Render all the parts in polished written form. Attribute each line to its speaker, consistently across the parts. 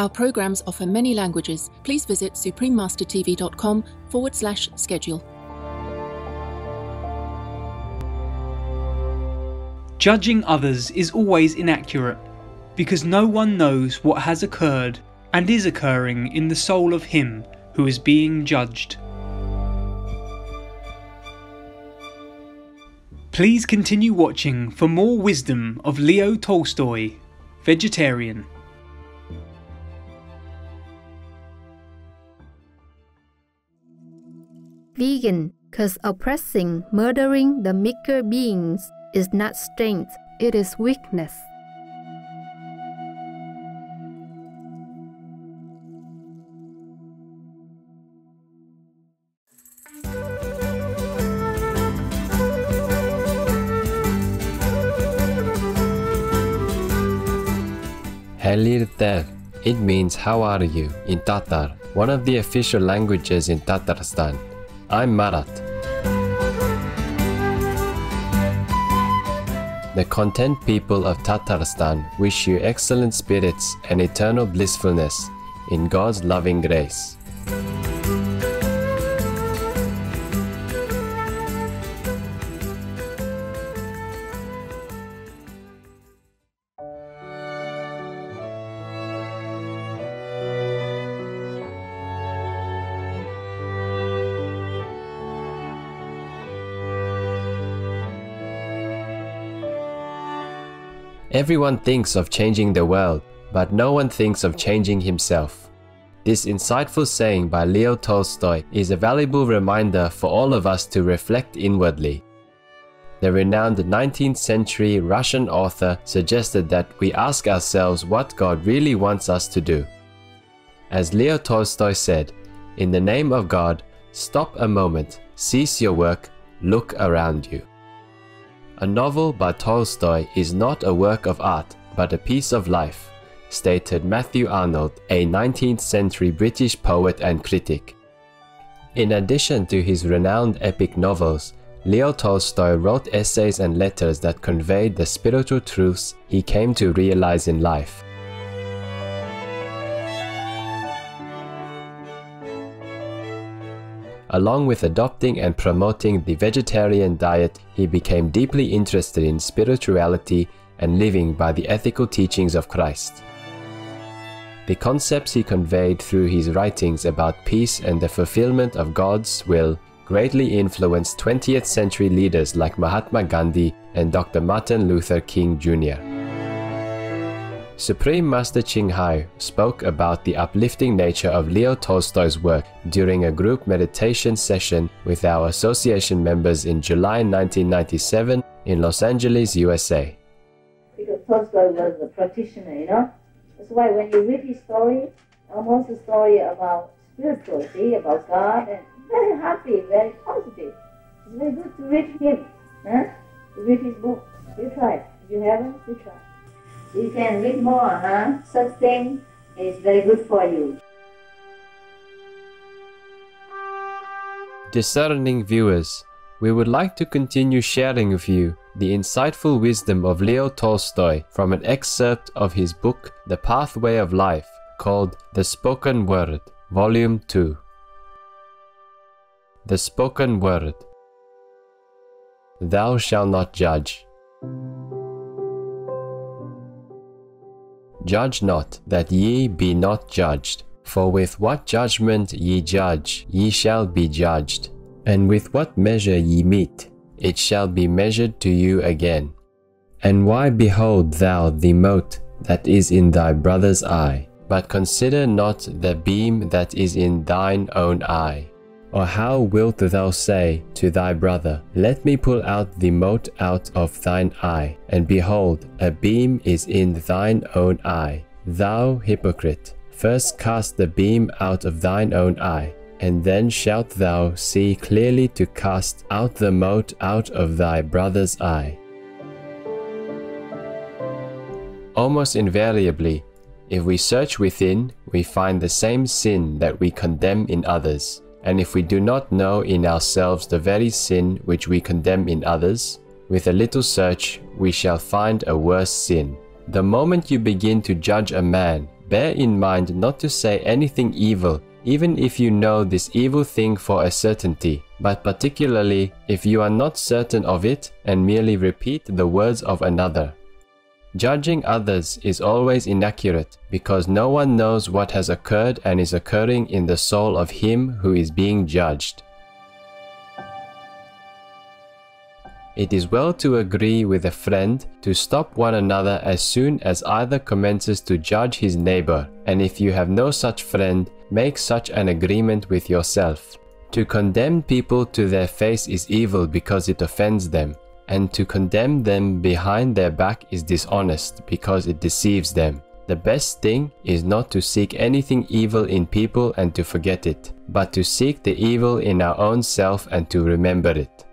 Speaker 1: Our programs offer many languages. Please visit suprememastertv.com/schedule.
Speaker 2: Judging others is always inaccurate, because no one knows what has occurred and is occurring in the soul of him who is being judged. Please continue watching for more wisdom of Leo Tolstoy, vegetarian.
Speaker 3: Vegan, cause oppressing, murdering the weaker beings is not strength, it is weakness.
Speaker 4: Helirter. It means how are you in Tatar, one of the official languages in Tatarstan. I'm Marat. The content people of Tatarstan wish you excellent spirits and eternal blissfulness in God's loving grace. Everyone thinks of changing the world, but no one thinks of changing himself. This insightful saying by Leo Tolstoy is a valuable reminder for all of us to reflect inwardly. The renowned 19th century Russian author suggested that we ask ourselves what God really wants us to do. As Leo Tolstoy said, "In the name of God, stop a moment, cease your work, look around you." A novel by Tolstoy is not a work of art, but a piece of life, stated Matthew Arnold, a 19th century British poet and critic. In addition to his renowned epic novels, Leo Tolstoy wrote essays and letters that conveyed the spiritual truths he came to realize in life. Along with adopting and promoting the vegetarian diet, he became deeply interested in spirituality and living by the ethical teachings of Christ. The concepts he conveyed through his writings about peace and the fulfillment of God's will greatly influenced 20th century leaders like Mahatma Gandhi and Dr. Martin Luther King Jr. Supreme Master Ching Hai spoke about the uplifting nature of Leo Tolstoy's work during a group meditation session with our association members in July 1997 in Los Angeles, USA.
Speaker 5: Because Tolstoy was a practitioner, That's why when you read his story, almost a story about spirituality, about God, and very happy, very positive. It's very good to read him, to read his book. You try it. If you haven't, you try. You can read more, Such thing is very good for you.
Speaker 4: Discerning viewers, we would like to continue sharing with you the insightful wisdom of Leo Tolstoy from an excerpt of his book The Pathway of Life, called The Spoken Word, Volume 2. The Spoken Word. Thou shalt not judge. Judge not, that ye be not judged. For with what judgment ye judge, ye shall be judged. And with what measure ye mete, it shall be measured to you again. And why behold thou the mote that is in thy brother's eye, but consider not the beam that is in thine own eye? Or how wilt thou say to thy brother, Let me pull out the mote out of thine eye, and behold, a beam is in thine own eye? Thou hypocrite, first cast the beam out of thine own eye, and then shalt thou see clearly to cast out the mote out of thy brother's eye. Almost invariably, if we search within, we find the same sin that we condemn in others. And if we do not know in ourselves the very sin which we condemn in others, with a little search we shall find a worse sin. The moment you begin to judge a man, Bear in mind not to say anything evil, even if you know this evil thing for a certainty, but particularly if you are not certain of it and merely repeat the words of another. Judging others is always inaccurate because no one knows what has occurred and is occurring in the soul of him who is being judged. It is well to agree with a friend to stop one another as soon as either commences to judge his neighbor, and if you have no such friend, make such an agreement with yourself. To condemn people to their face is evil because it offends them, and to condemn them behind their back is dishonest because it deceives them. The best thing is not to seek anything evil in people and to forget it, but to seek the evil in our own self and to remember it.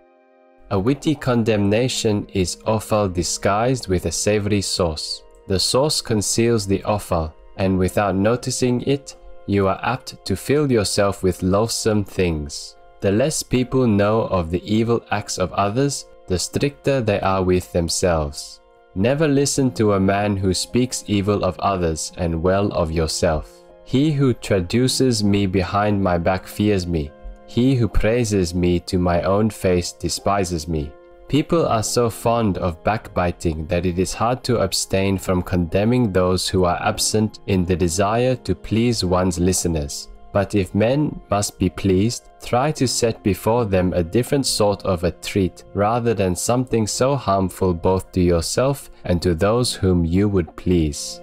Speaker 4: A witty condemnation is offal disguised with a savory sauce. The sauce conceals the offal, and without noticing it, you are apt to fill yourself with loathsome things. The less people know of the evil acts of others, the stricter they are with themselves. Never listen to a man who speaks evil of others and well of yourself. He who traduces me behind my back fears me. He who praises me to my own face despises me. People are so fond of backbiting that it is hard to abstain from condemning those who are absent in the desire to please one's listeners. But if men must be pleased, try to set before them a different sort of a treat rather than something so harmful both to yourself and to those whom you would please.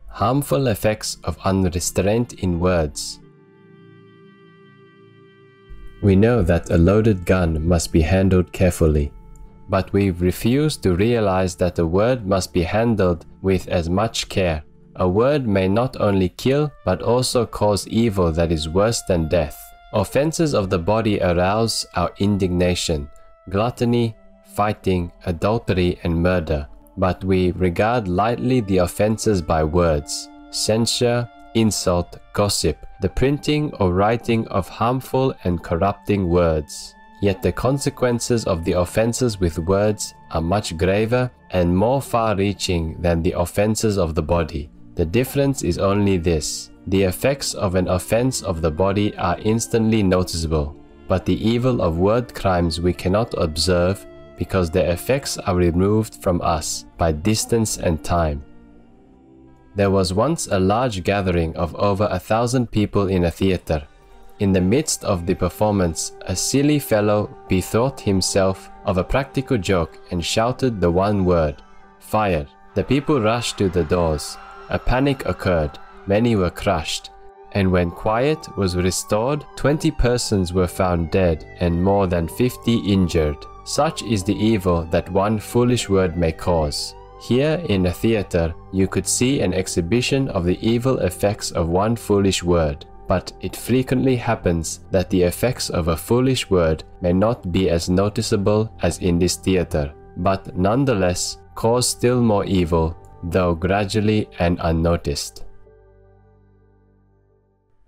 Speaker 4: Harmful effects of unrestraint in words. We know that a loaded gun must be handled carefully, but we refuse to realize that a word must be handled with as much care. A word may not only kill, but also cause evil that is worse than death. Offenses of the body arouse our indignation: gluttony, fighting, adultery, and murder. But we regard lightly the offenses by words: censure, insult, gossip, the printing or writing of harmful and corrupting words. Yet the consequences of the offenses with words are much graver and more far-reaching than the offenses of the body. The difference is only this: the effects of an offense of the body are instantly noticeable, but the evil of word crimes we cannot observe because their effects are removed from us by distance and time. There was once a large gathering of over 1,000 people in a theater. In the midst of the performance, a silly fellow bethought himself of a practical joke and shouted the one word, "Fire!" The people rushed to the doors. A panic occurred, many were crushed, and when quiet was restored, 20 persons were found dead and more than 50 injured. Such is the evil that one foolish word may cause. Here in a theater, you could see an exhibition of the evil effects of one foolish word, but it frequently happens that the effects of a foolish word may not be as noticeable as in this theater, but nonetheless cause still more evil, though gradually and unnoticed.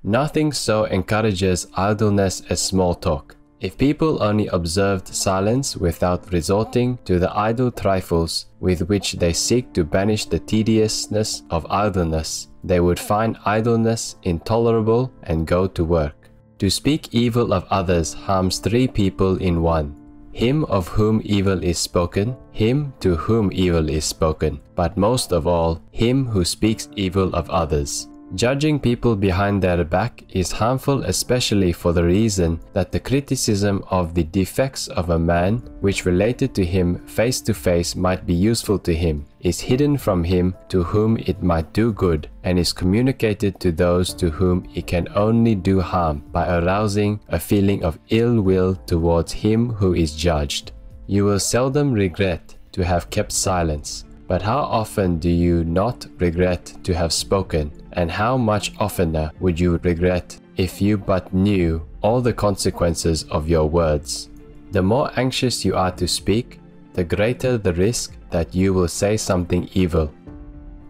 Speaker 4: Nothing so encourages idleness as small talk. If people only observed silence without resorting to the idle trifles with which they seek to banish the tediousness of idleness, they would find idleness intolerable and go to work. To speak evil of others harms three people in one: him of whom evil is spoken, him to whom evil is spoken, but most of all, him who speaks evil of others. Judging people behind their back is harmful, especially for the reason that the criticism of the defects of a man, which related to him face to face might be useful to him, is hidden from him to whom it might do good, and is communicated to those to whom it can only do harm by arousing a feeling of ill will towards him who is judged. You will seldom regret to have kept silence, but how often do you not regret to have spoken, and how much oftener would you regret if you but knew all the consequences of your words? The more anxious you are to speak, the greater the risk that you will say something evil.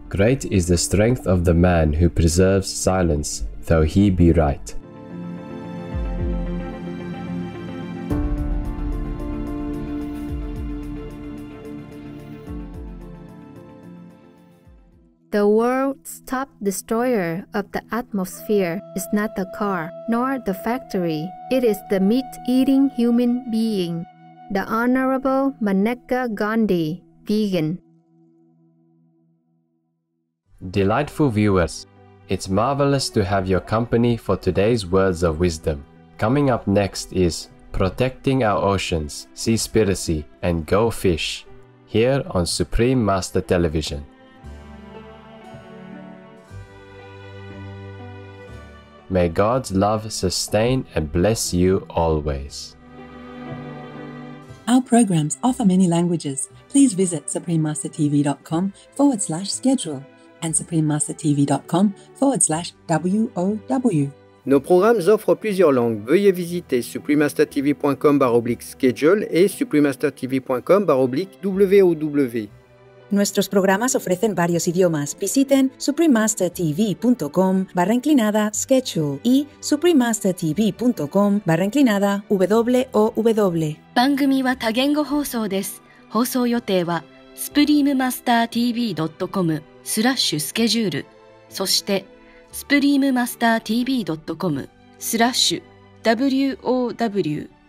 Speaker 4: Great is the strength of the man who preserves silence, though he be right.
Speaker 3: The world's top destroyer of the atmosphere is not the car, nor the factory. It is the meat-eating human being. The Honorable Maneka Gandhi, vegan.
Speaker 4: Delightful viewers, it's marvelous to have your company for today's words of wisdom. Coming up next is Protecting Our Oceans, Seaspiracy, and Go Fish, here on Supreme Master Television. May God's love sustain and bless you always.
Speaker 6: Our programs offer many languages. Please visit suprememastertv.com/schedule and suprememastertv.com/WOW.
Speaker 7: Nos programmes offrent plusieurs langues. Veuillez visiter suprememastertv.com/schedule et suprememastertv.com/WOW.
Speaker 8: Nuestros programas ofrecen varios idiomas. Visiten suprememastertv.com/schedule y suprememastertv.com/WOW.
Speaker 9: 番組は多言語放送です。放送予定は suprememastertv.com/schedule そしてsuprememastertv.com/WOW